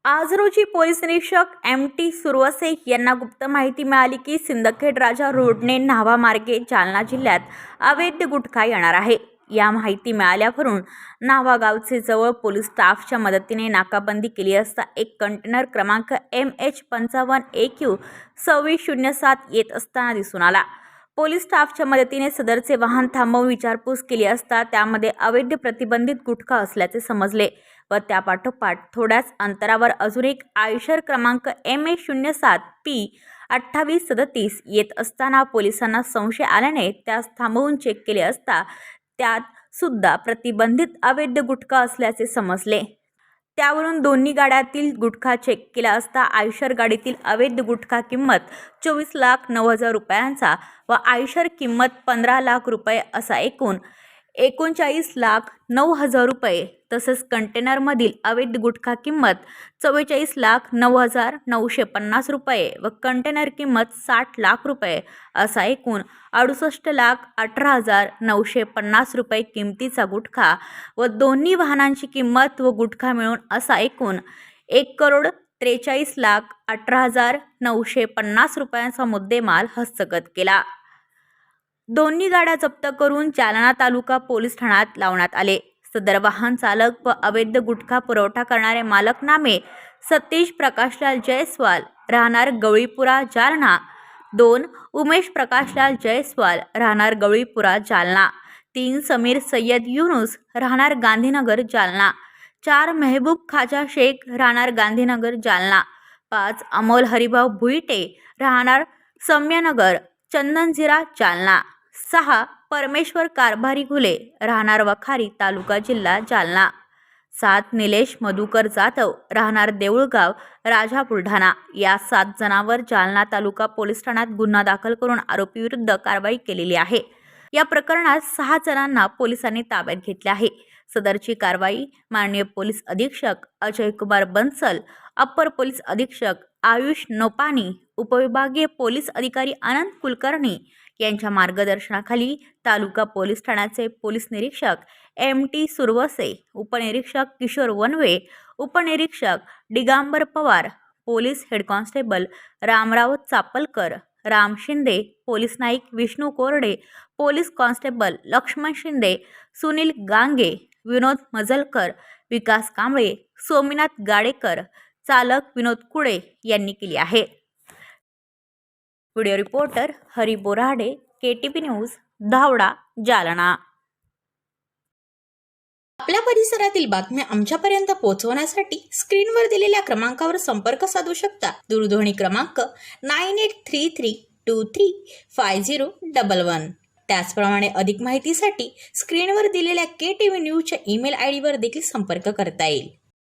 आज रोजी पोलीस निरीक्षक MT सुरवसे यांना गुप्त माहिती मिळाली की सिंदखेड राजा रोडने न्हावा मार्गे जालना जिल्ह्यात अवैध गुटखा येणार आहे। या माहिती मिळाल्यावरून न्हावा गावचे जवळ पोलीस स्टाफच्या मदतीने नाकाबंदी केली असता एक कंटेनर क्रमांक MH55AQ 2607 येत असताना दिसून आला। पोलीस स्टाफच्या मदतीने सदरचे वाहन थांबवून विचारपूस केली असता त्यामध्ये अवैध प्रतिबंधित गुटखा असल्याचे समजले व त्यापाठोपाठ थोड्याच अंतरावर अजून एक आयशर क्रमांक MH07P 2837 येत असताना पोलिसांना संशय आल्याने त्यास थांबवून चेक केले असता त्यात सुद्धा प्रतिबंधित अवैध गुटखा असल्याचे समजले। त्यावरून दोन्ही गाड्यातील गुटखा चेक केला असता आयशर गाडीतील अवैध गुटखा किंमत 24,09,000 रुपयांचा व आयशर किंमत 15 लाख रुपये असा एकूण 39,09,000 रुपये तसेच कंटेनरमधील अवैध गुटखा किंमत 44,09,950 रुपये व कंटेनर किंमत 60 लाख रुपये असा एकूण 68,18,950 रुपये किमतीचा गुटखा व दोन्ही वाहनांची किंमत व गुटखा मिळून असा एकूण 1,43,18,950 रुपयांचा मुद्देमाल हस्तगत केला। दोन्ही गाड्या जप्त करून जालना तालुका पोलीस ठाण्यात लावण्यात आले। सदर वाहन चालक व अवैध गुटखा पुरवठा करणारे मालकनामे सतीश प्रकाशलाल जयस्वाल राहणार गवळीपुरा जालना, 2 उमेश प्रकाशलाल जयस्वाल राहणार गवळीपुरा जालना, 3 समीर सय्यद युनुस राहणार गांधीनगर जालना, 4 मेहबूब खाजा शेख राहणार गांधीनगर जालना, 5 अमोल हरिभाऊ भुईटे राहणार सम्यनगर चंदनझिरा जालना, 6 परमेश्वर कारभारी घुले राहणार वखारी तालुका जिल्हा जालना, 7 निलेश मधुकर जाधव राहणार देऊळगाव राजा बुलढाणा या 7 जणांवर जालना तालुका पोलीस ठाण्यात गुन्हा दाखल करून आरोपीविरुद्ध कारवाई केलेली आहे। या प्रकरणात 6 जणांना पोलिसांनी ताब्यात घेतले आहे। सदरची कारवाई माननीय पोलीस अधीक्षक अजय कुमार बन्सल, अप्पर पोलीस अधीक्षक आयुष नोपानी, उपविभागीय पोलीस अधिकारी आनंद कुलकर्णी यांच्या मार्गदर्शनाखाली तालुका पोलीस ठाण्याचे पोलीस निरीक्षक MT सुरवसे, उपनिरीक्षक किशोर वनवे, उपनिरीक्षक Digambar Pawar, police head constable Ramrao Chapalkar, Ram Shinde, police naik Vishnu Korde, police constable Laxman Shinde, Sunil Gange, Vinod Majalkar, Vikas Kamble, Somnath Gadekar, चालक विनोद कुडे यांनी केली आहे। Video reporter Hari Borade, KTP news, Dhawda, Jalna. आपल्या परिसरातील बातम्या आमच्यापर्यंत पोहोचवण्यासाठी स्क्रीनवर दिलेल्या क्रमांकावर संपर्क साधू शकता। दूरध्वनी क्रमांक 9833235011। त्याचप्रमाणे अधिक माहितीसाठी स्क्रीनवर दिलेल्या KTV न्यूजच्या ईमेल ID वर देखील संपर्क करता येईल।